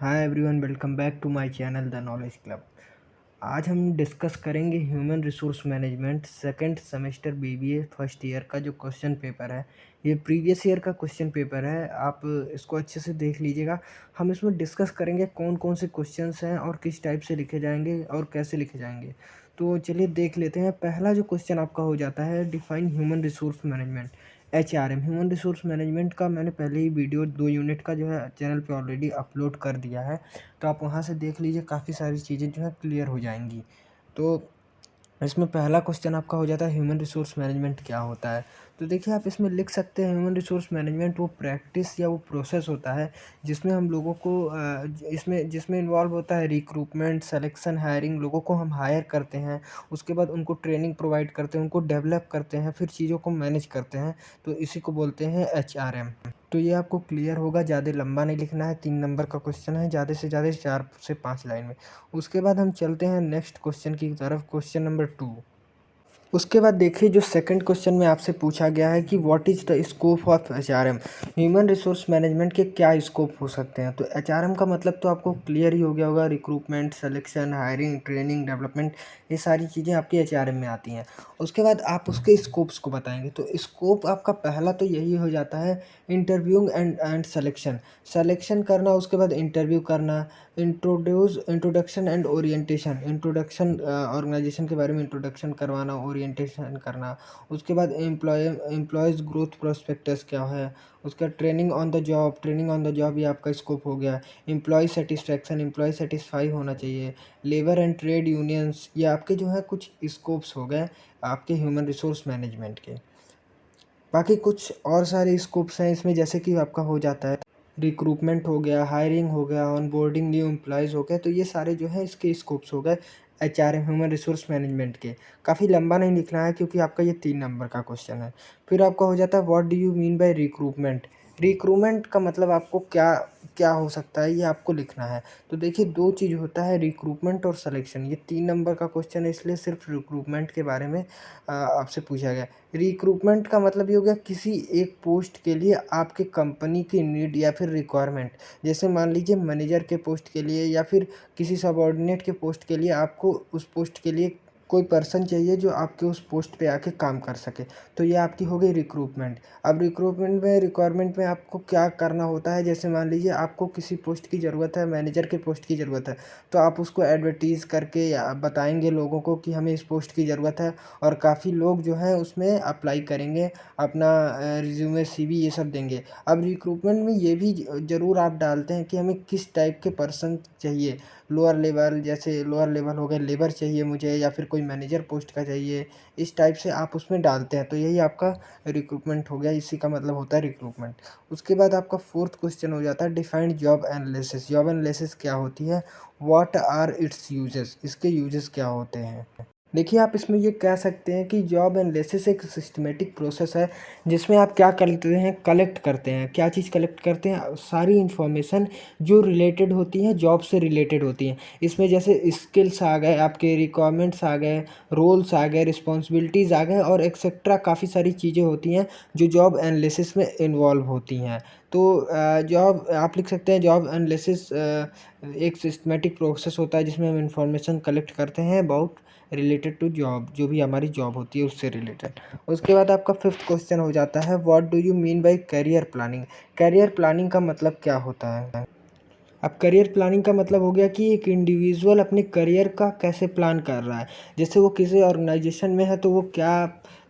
Hi everyone, welcome back to my channel the knowledge club. आज हम discuss करेंगे human resource management second semester BBA first year का जो question paper है। ये प्रीवियस ईयर का क्वेश्चन पेपर है, आप इसको अच्छे से देख लीजिएगा। हम इसमें डिस्कस करेंगे कौन कौन से क्वेश्चंस हैं और किस टाइप से लिखे जाएंगे और कैसे लिखे जाएंगे। तो चलिए देख लेते हैं। पहला जो क्वेश्चन आपका हो जाता है, define human resource management. HRM human resource management का मैंने पहले ही वीडियो 2 यूनिट का जो है चैनल पे ऑलरेडी अपलोड कर दिया है, तो आप वहाँ से देख लीजिए, काफ़ी सारी चीज़ें जो है क्लियर हो जाएंगी। तो इसमें पहला क्वेश्चन आपका हो जाता है ह्यूमन रिसोर्स मैनेजमेंट क्या होता है। तो देखिए, आप इसमें लिख सकते हैं ह्यूमन रिसोर्स मैनेजमेंट वो प्रैक्टिस या वो प्रोसेस होता है जिसमें हम लोगों को इसमें जिसमें इन्वॉल्व होता है रिक्रूटमेंट, सिलेक्शन, हायरिंग। लोगों को हम हायर करते हैं, उसके बाद उनको ट्रेनिंग प्रोवाइड करते हैं, उनको डेवलप करते हैं, फिर चीज़ों को मैनेज करते हैं। तो इसी को बोलते हैं HRM। तो ये आपको क्लियर होगा, ज़्यादा लंबा नहीं लिखना है। 3 नंबर का क्वेश्चन है, ज़्यादा से ज़्यादा 4 से 5 लाइन में। उसके बाद हम चलते हैं नेक्स्ट क्वेश्चन की तरफ, क्वेश्चन नंबर 2। उसके बाद देखिए, जो सेकंड क्वेश्चन में आपसे पूछा गया है कि what is the scope of HRM। Human resource management के क्या स्कोप हो सकते हैं। तो HRM का मतलब तो आपको क्लियर ही हो गया होगा, recruitment, selection, hiring, training, development, ये सारी चीज़ें आपकी HRM में आती हैं। उसके बाद आप उसके स्कोप्स को बताएंगे। तो स्कोप आपका पहला तो यही हो जाता है, इंटरव्यू एंड सिलेक्शन। सिलेक्शन करना, उसके बाद इंटरव्यू करना, introduction and orientation. Introduction, organisation के बारे में इंट्रोडक्शन करवाना, ओरिएंटेशन करना। उसके बाद एम्प्लॉयज़ ग्रोथ प्रोस्पेक्टस क्या है। उसका training on the job, training on the job ये आपका स्कोप हो गया। एम्प्लॉय सेटिस्फैक्शन, एम्प्लॉय सेटिस्फाई होना चाहिए। लेबर एंड ट्रेड यूनियंस, ये आपके जो है कुछ स्कोप्स हो गए आपके ह्यूमन रिसोर्स मैनेजमेंट के। बाकी कुछ और सारे स्कोप्स हैं इसमें, जैसे कि आपका हो जाता है रिक्रूटमेंट हो गया, हायरिंग हो गया, ऑनबोर्डिंग न्यू एम्प्लॉयज़ हो गए। तो ये सारे जो है इसके स्कोप्स हो गए HRM ह्यूमन रिसोर्स मैनेजमेंट के। काफ़ी लंबा नहीं लिखना है क्योंकि आपका ये 3 नंबर का क्वेश्चन है। फिर आपका हो जाता है what do you mean by recruitment. Recruitment का मतलब आपको क्या क्या हो सकता है, ये आपको लिखना है। तो देखिए, 2 चीज़ होता है, रिक्रूटमेंट और सिलेक्शन। ये 3 नंबर का क्वेश्चन है, इसलिए सिर्फ रिक्रूटमेंट के बारे में आपसे पूछा गया। रिक्रूटमेंट का मतलब ये हो गया, किसी एक पोस्ट के लिए आपके कंपनी की नीड या फिर रिक्वायरमेंट। जैसे मान लीजिए मैनेजर के पोस्ट के लिए या फिर किसी सबऑर्डिनेट के पोस्ट के लिए आपको उस पोस्ट के लिए कोई पर्सन चाहिए जो आपके उस पोस्ट पे आके काम कर सके। तो ये आपकी हो गई रिक्रूटमेंट। अब रिक्रूटमेंट में, रिक्वायरमेंट में आपको क्या करना होता है, जैसे मान लीजिए आपको किसी पोस्ट की ज़रूरत है, मैनेजर के पोस्ट की ज़रूरत है, तो आप उसको एडवर्टीज़ करके या बताएंगे लोगों को कि हमें इस पोस्ट की ज़रूरत है, और काफ़ी लोग जो हैं उसमें अप्लाई करेंगे, अपना रिज्यूमे, CV ये सब देंगे। अब रिक्रूटमेंट में ये भी ज़रूर आप डालते हैं कि हमें किस टाइप के पर्सन चाहिए। लोअर लेवल, जैसे लोअर लेवल हो गए, लेबर चाहिए मुझे, या फिर कोई मैनेजर पोस्ट का चाहिए, इस टाइप से आप उसमें डालते हैं। तो यही आपका रिक्रूटमेंट हो गया, इसी का मतलब होता है रिक्रूटमेंट। उसके बाद आपका फोर्थ क्वेश्चन हो जाता है defined job analysis. Job analysis क्या होती है, व्हाट आर इट्स यूजेस, इसके यूजेस क्या होते हैं। देखिए, आप इसमें ये कह सकते हैं कि जॉब एनालिसिस एक सिस्टमेटिक प्रोसेस है जिसमें आप क्या करते हैं, कलेक्ट करते हैं। क्या चीज़ कलेक्ट करते हैं, सारी इन्फॉर्मेशन जो रिलेटेड होती हैं, जॉब से रिलेटेड होती हैं। इसमें जैसे स्किल्स आ गए, आपके रिक्वायरमेंट्स आ गए, रोल्स आ गए, रिस्पॉन्सिबिलिटीज़ आ गए, और एक्सेट्रा काफ़ी सारी चीज़ें होती हैं जो जॉब एनालिसिस में इन्वॉल्व होती हैं। तो जॉब आप लिख सकते हैं, जॉब एनालिसिस एक सिस्टमेटिक प्रोसेस होता है जिसमें हम इंफॉर्मेशन कलेक्ट करते हैं अबाउट रिलेटेड टू जॉब, जो भी हमारी जॉब होती है उससे रिलेटेड। उसके बाद आपका फिफ्थ क्वेश्चन हो जाता है what do you mean by career planning. Career planning का मतलब क्या होता है। अब करियर प्लानिंग का मतलब हो गया कि एक इंडिविजुअल अपने करियर का कैसे प्लान कर रहा है। जैसे वो किसी ऑर्गेनाइजेशन में है तो वो क्या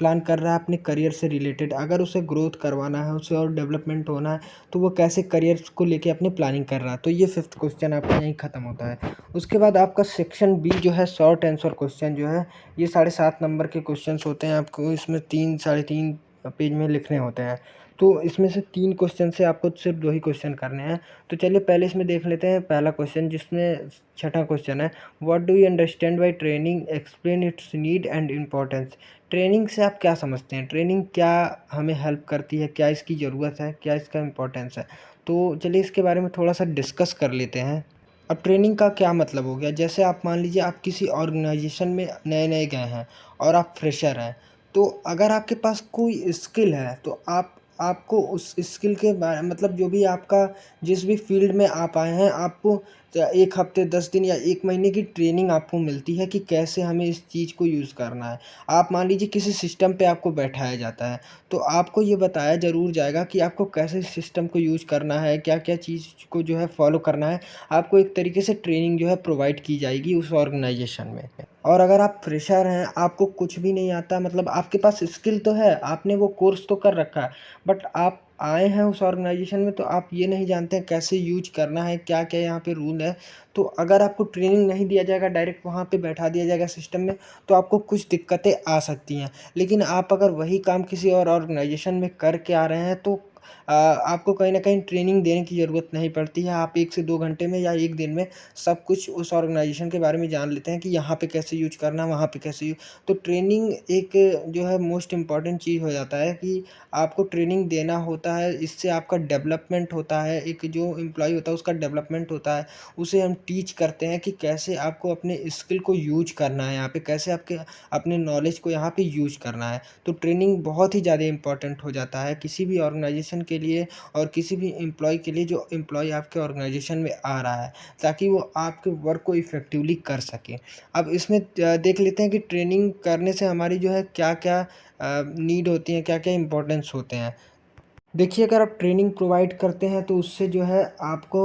प्लान कर रहा है अपने करियर से रिलेटेड। अगर उसे ग्रोथ करवाना है, उसे और डेवलपमेंट होना है, तो वो कैसे करियर को लेके अपनी प्लानिंग कर रहा है। तो ये फिफ्थ क्वेश्चन आपका यहीं ख़त्म होता है। उसके बाद आपका सेक्शन बी जो है, शॉर्ट आंसर क्वेश्चन जो है, ये 7.5 नंबर के क्वेश्चंस होते हैं। आपको इसमें 3 साढ़े 3 पेज में लिखने होते हैं। तो इसमें से 3 क्वेश्चन से आपको सिर्फ 2 ही क्वेश्चन करने हैं। तो चलिए पहले इसमें देख लेते हैं पहला क्वेश्चन, जिसमें छठा क्वेश्चन है what do you understand by training, explain it's need and importance. Training से आप क्या समझते हैं, ट्रेनिंग क्या हमें हेल्प करती है, क्या इसकी ज़रूरत है, क्या इसका इम्पोर्टेंस है। तो चलिए इसके बारे में थोड़ा सा डिस्कस कर लेते हैं। अब ट्रेनिंग का क्या मतलब हो गया, जैसे आप मान लीजिए आप किसी ऑर्गेनाइजेशन में नए नए गए हैं और आप फ्रेशर हैं। तो अगर आपके पास कोई स्किल है तो आप आपको उस स्किल के बारे मतलब जो भी आपका जिस भी फ़ील्ड में आप आए हैं, आपको 1 हफ़्ते, 10 दिन या 1 महीने की ट्रेनिंग आपको मिलती है कि कैसे हमें इस चीज़ को यूज़ करना है। आप मान लीजिए किसी सिस्टम पे आपको बैठाया जाता है, तो आपको ये बताया ज़रूर जाएगा कि आपको कैसे सिस्टम को यूज़ करना है, क्या-क्या चीज़ को जो है फ़ॉलो करना है। आपको एक तरीके से ट्रेनिंग जो है प्रोवाइड की जाएगी उस ऑर्गेनाइज़ेशन में। और अगर आप फ्रेशर हैं, आपको कुछ भी नहीं आता मतलब आपके पास स्किल तो है, आपने वो कोर्स तो कर रखा है, बट आप आए हैं उस ऑर्गेनाइज़ेशन में तो आप ये नहीं जानते हैं कैसे यूज़ करना है, क्या-क्या यहाँ पे रूल है। तो अगर आपको ट्रेनिंग नहीं दिया जाएगा, डायरेक्ट वहाँ पे बैठा दिया जाएगा सिस्टम में, तो आपको कुछ दिक्कतें आ सकती हैं। लेकिन आप अगर वही काम किसी और ऑर्गेनाइज़ेशन में करके आ रहे हैं तो आपको कहीं न कहीं ट्रेनिंग देने की ज़रूरत नहीं पड़ती है। आप 1 से 2 घंटे में या 1 दिन में सब कुछ उस ऑर्गेनाइज़ेशन के बारे में जान लेते हैं कि यहाँ पे कैसे यूज़ करना है, वहाँ पे कैसे तो ट्रेनिंग एक जो है मोस्ट इम्पॉर्टेंट चीज़ हो जाता है कि आपको ट्रेनिंग देना होता है, इससे आपका डेवलपमेंट होता है, एक जो एम्प्लॉयी होता है उसका डेवलपमेंट होता है। उसे हम टीच करते हैं कि कैसे आपको अपने स्किल को यूज़ करना है यहाँ पे, कैसे आपके अपने नॉलेज को यहाँ पे यूज़ करना है। तो ट्रेनिंग बहुत ही ज़्यादा इम्पोर्टेंट हो जाता है किसी भी ऑर्गेनाइज़ेशन के लिए और किसी भी एम्प्लॉयी के लिए जो एम्प्लॉयी आपके ऑर्गेनाइज़ेशन में आ रहा है, ताकि वो आपके वर्क को इफ़ेक्टिवली कर सके। अब इसमें देख लेते हैं कि ट्रेनिंग करने से हमारी जो है क्या-क्या नीड होती है, क्या-क्या इम्पोर्टेंस होते हैं। देखिए, अगर आप ट्रेनिंग प्रोवाइड करते हैं तो उससे जो है आपको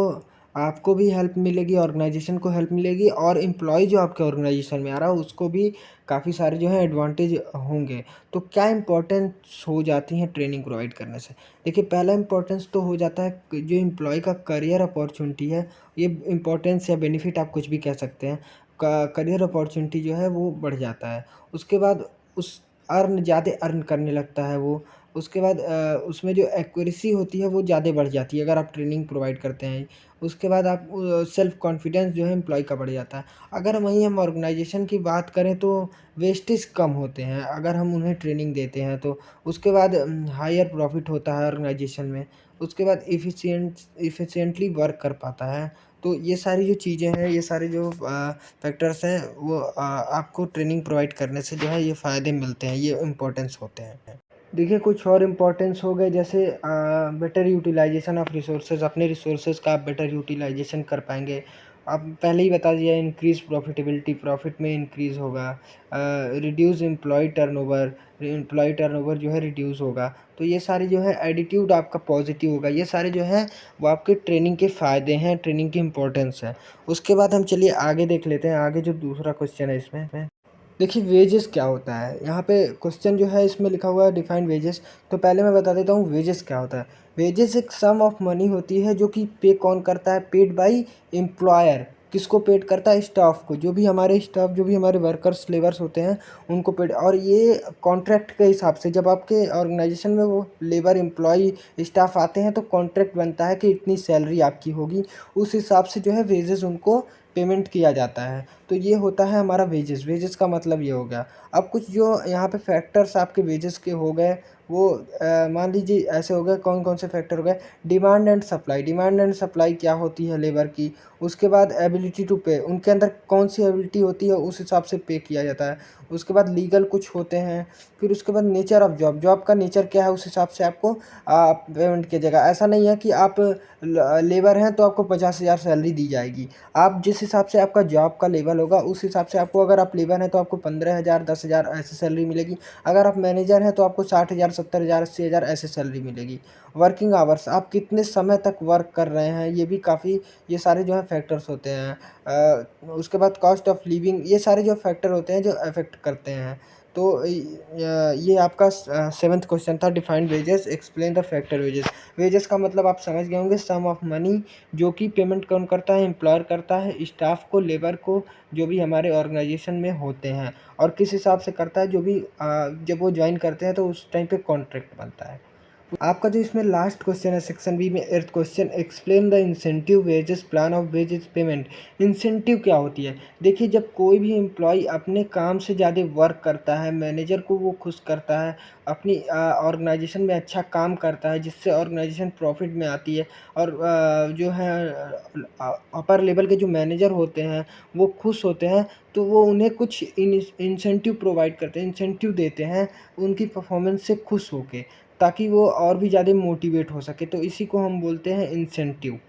आपको भी हेल्प मिलेगी, ऑर्गेनाइज़ेशन को हेल्प मिलेगी और एम्प्लॉयी जो आपके ऑर्गेनाइज़ेशन में आ रहा है उसको भी काफ़ी सारे जो है एडवांटेज होंगे। तो क्या इम्पोर्टेंस हो जाती हैं ट्रेनिंग प्रोवाइड करने से? देखिए, पहला इम्पोर्टेंस तो हो जाता है क जो एम्प्लॉयी का करियर अपॉर्च्युनिटी है, ये इम्पोर्टेंस या बेनिफिट आप कुछ भी कह सकते हैं। क करियर अपॉर्च्युनिटी जो है वो बढ़ जाता है। उसके बाद उस ज़्यादा अर्न करने लगता है वो। उसके बाद उसमें जो एक्यूरेसी होती है वो ज़्यादा बढ़ जाती है अगर आप ट्रेनिंग प्रोवाइड करते हैं। उसके बाद आप सेल्फ कॉन्फिडेंस जो है एम्प्लॉयी का बढ़ जाता है। अगर वहीं हम ऑर्गेनाइज़ेशन की बात करें तो वेस्टेज कम होते हैं अगर हम उन्हें ट्रेनिंग देते हैं तो। उसके बाद हायर प्रॉफ़िट होता है ऑर्गेनाइज़ेशन में। उसके बाद एफिशिएंटली वर्क कर पाता है। तो ये सारी जो चीज़ें हैं, ये सारे जो फैक्टर्स हैं वो आपको ट्रेनिंग प्रोवाइड करने से जो है ये फ़ायदे मिलते हैं, ये इम्पोर्टेंस होते हैं। देखिए, कुछ और इम्पोर्टेंस हो गए जैसे बेटर यूटिलाइज़ेशन ऑफ रिसोर्सेज़ अपने रिसोर्सेज़ का आप बेटर यूटिलाइज़ेशन कर पाएँगे। आप पहले ही बता दिया इंक्रीज़ प्रॉफ़िटेबिलिटी प्रॉफ़िट में इंक्रीज़ होगा। रिड्यूस एम्प्लॉयी टर्नओवर जो है रिड्यूस होगा। तो ये सारी जो है एटीट्यूड आपका पॉज़िटिव होगा। ये सारे जो है वो आपके ट्रेनिंग के फ़ायदे हैं, ट्रेनिंग की इम्पोर्टेंस है। उसके बाद हम चलिए आगे देख लेते हैं, आगे जो दूसरा क्वेश्चन है इसमें। देखिए वेजेस क्या होता है? यहाँ पे क्वेश्चन जो है इसमें लिखा हुआ है डिफाइन वेजेस तो पहले मैं बता देता हूँ वेजेस क्या होता है। वेजेस एक सम ऑफ मनी होती है जो कि पे कौन करता है? Paid by employer. किसको पेड करता है? स्टाफ को। जो भी हमारे स्टाफ जो भी हमारे वर्कर्स लेबर्स होते हैं उनको पेड और ये कॉन्ट्रैक्ट के हिसाब से जब आपके ऑर्गेनाइजेशन में वो लेबर एम्प्लॉई स्टाफ आते हैं तो कॉन्ट्रैक्ट बनता है कि इतनी सैलरी आपकी होगी। उस हिसाब से जो है वेजेस उनको पेमेंट किया जाता है। तो ये होता है हमारा वेजेस। वेजेस का मतलब ये हो गया। अब कुछ जो यहाँ पे फैक्टर्स आपके वेजेस के हो गए वो मान लीजिए ऐसे हो गए कौन-कौन से फैक्टर हो गए demand and supply. Demand and supply क्या होती है लेबर की। उसके बाद एबिलिटी टू पे उनके अंदर कौन-सी एबिलिटी होती है उस हिसाब से पे किया जाता है। उसके बाद लीगल कुछ होते हैं। फिर उसके बाद नेचर ऑफ जॉब। जॉब का नेचर क्या है उस हिसाब से आपको पेमेंट किया जाएगा। ऐसा नहीं है कि आप लेबर हैं तो आपको 50,000 सैलरी दी जाएगी। आप जिस हिसाब से आपका जॉब का लेवल होगा उस हिसाब से आपको अगर आप लेबर हैं तो आपको 15,000 10,000 ऐसे सैलरी मिलेगी। अगर आप मैनेजर हैं तो आपको 60,000 70,000 80,000 ऐसे सैलरी मिलेगी। वर्किंग आवर्स आप कितने समय तक वर्क कर रहे हैं ये भी काफ़ी ये सारे जो है फैक्टर्स होते हैं। उसके बाद कॉस्ट ऑफ लिविंग ये सारे जो फैक्टर होते हैं जो अफेक्ट करते हैं। तो ये आपका 7th क्वेश्चन था define wages explain the factor wages. Wages का मतलब आप समझ गए होंगे सम ऑफ मनी जो कि पेमेंट कौन करता है? एम्प्लॉयर करता है स्टाफ को, लेबर को, जो भी हमारे ऑर्गेनाइजेशन में होते हैं और किस हिसाब से करता है जो भी जब वो जॉइन करते हैं तो उस टाइम पे कॉन्ट्रैक्ट बनता है। आपका जो इसमें लास्ट क्वेश्चन है सेक्शन बी में 8th question explain the incentive wages plan of wages payment. Incentive क्या होती है? देखिए जब कोई भी एम्प्लॉई अपने काम से ज़्यादा वर्क करता है, मैनेजर को वो खुश करता है, अपनी ऑर्गेनाइजेशन में अच्छा काम करता है जिससे ऑर्गेनाइजेशन प्रॉफिट में आती है और जो है अपर लेवल के जो मैनेजर होते हैं वो खुश होते हैं तो वो उन्हें कुछ इंसेंटिव प्रोवाइड करते हैं, इंसेंटिव देते हैं उनकी परफॉर्मेंस से खुश होके। ताकि वो और भी ज़्यादा मोटिवेट हो सके, तो इसी को हम बोलते हैं इंसेंटिव।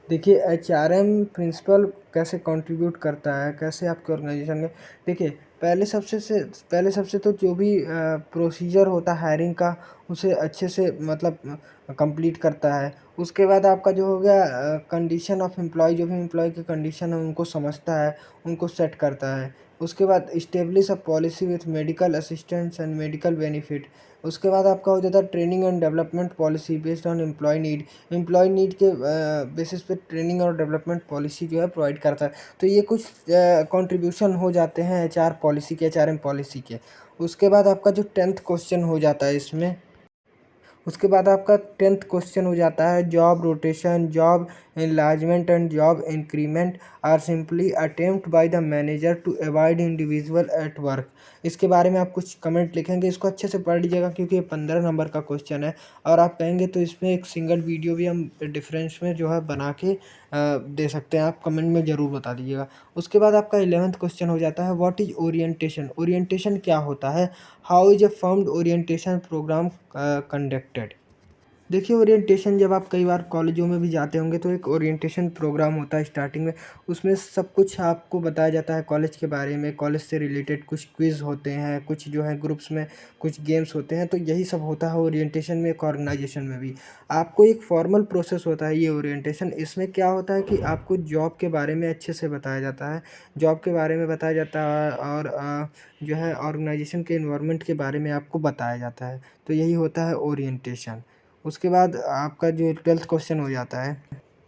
देखिए एचआरएम प्रिंसिपल कैसे कंट्रीब्यूट करता है, कैसे आपके ऑर्गेनाइजेशन में। देखिए पहले सबसे तो जो भी प्रोसीजर होता है हायरिंग का, उसे अच्छे से मतलब कंप्लीट करता है। उसके बाद आपका जो हो गया कंडीशन ऑफ एम्प्लॉय, जो भी एम्प्लॉय की कंडीशन है उनको समझता है, उनको सेट करता है। उसके बाद establish a policy with medical assistance and medical benefit. उसके बाद आपका हो जाता है training and development policy based on employee need के बेसिस पे ट्रेनिंग और डेवलपमेंट पॉलिसी जो है प्रोवाइड करता है। तो ये कुछ कंट्रीब्यूशन हो जाते हैं एचआर पॉलिसी के, एचआरएम पॉलिसी के। उसके बाद आपका जो 10th क्वेश्चन हो जाता है इसमें, उसके बाद आपका 10th क्वेश्चन हो जाता है job rotation, job enlargement and job increment are simply attempt by the manager to avoid individual at work. इसके बारे में आप कुछ कमेंट लिखेंगे, इसको अच्छे से पढ़ लीजिएगा क्योंकि ये 15 नंबर का क्वेश्चन है। और आप कहेंगे तो इसमें एक सिंगल वीडियो भी हम डिफरेंस में जो है बना के दे सकते हैं, आप कमेंट में ज़रूर बता दीजिएगा। उसके बाद आपका 11th क्वेश्चन हो जाता है व्हाट इज ओरिएंटेशन। ओरिएंटेशन क्या होता है, how is a firm's orientation programme conducted. देखिए ओरिएंटेशन जब आप कई बार कॉलेजों में भी जाते होंगे तो एक ओरिएंटेशन प्रोग्राम होता है स्टार्टिंग में। उसमें सब कुछ आपको बताया जाता है कॉलेज के बारे में, कॉलेज से रिलेटेड कुछ क्विज़ होते हैं, कुछ जो है ग्रुप्स में कुछ गेम्स होते हैं। तो यही सब होता है ओरिएंटेशन में, एक ऑर्गेनाइजेशन में भी। आपको एक फॉर्मल प्रोसेस होता है ये ओरिएंटेशन। इसमें क्या होता है कि आपको जॉब के बारे में अच्छे से बताया जाता है, जॉब के बारे में बताया जाता है और जो है ऑर्गेनाइजेशन के इन्वायरमेंट के बारे में आपको बताया जाता है। तो यही होता है ओरिएंटेशन। उसके बाद आपका जो 12th क्वेश्चन हो जाता है,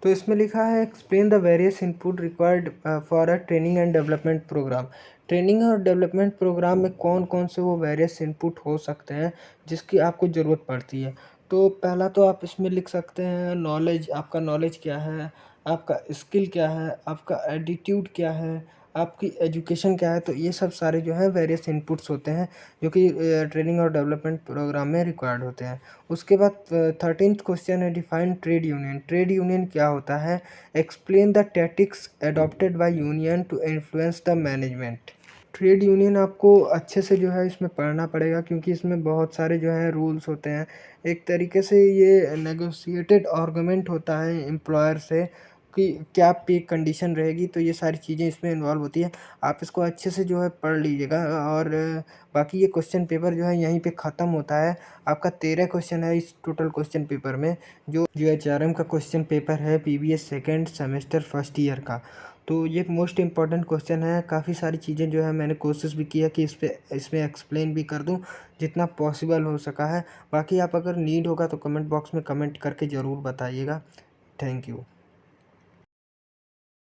तो इसमें लिखा है explain the various input required for a training and development programme. Training और डेवलपमेंट प्रोग्राम में कौन कौन से वो वेरियस इनपुट हो सकते हैं जिसकी आपको ज़रूरत पड़ती है। तो पहला तो आप इसमें लिख सकते हैं नॉलेज, आपका नॉलेज क्या है, आपका स्किल क्या है, आपका एटीट्यूड क्या है, आपकी एजुकेशन क्या है। तो ये सब सारे जो है वेरियस इनपुट्स होते हैं जो कि ट्रेनिंग और डेवलपमेंट प्रोग्राम में रिक्वायर्ड होते हैं। उसके बाद 13th क्वेश्चन है define trade union. Trade union क्या होता है, explain the tactics adopted by union to influence the management. Trade union आपको अच्छे से जो है इसमें पढ़ना पड़ेगा क्योंकि इसमें बहुत सारे जो है रूल्स होते हैं। एक तरीके से ये नेगोशिएटेड आर्गुमेंट होता है एम्प्लॉयर से कि क्या पे कंडीशन रहेगी, तो ये सारी चीज़ें इसमें इन्वॉल्व होती है। आप इसको अच्छे से जो है पढ़ लीजिएगा। और बाकी ये क्वेश्चन पेपर जो है यहीं पे ख़त्म होता है। आपका 13 क्वेश्चन है इस टोटल क्वेश्चन पेपर में, जो एचआरएम का क्वेश्चन पेपर है PVS second semester first year का। तो ये मोस्ट इम्पॉर्टेंट क्वेश्चन है। काफ़ी सारी चीज़ें जो है मैंने कोशिश भी किया कि इसमें एक्सप्लेन भी कर दूं जितना पॉसिबल हो सका है। बाकी आप अगर नीड होगा तो कमेंट बॉक्स में कमेंट करके ज़रूर बताइएगा। Thank you.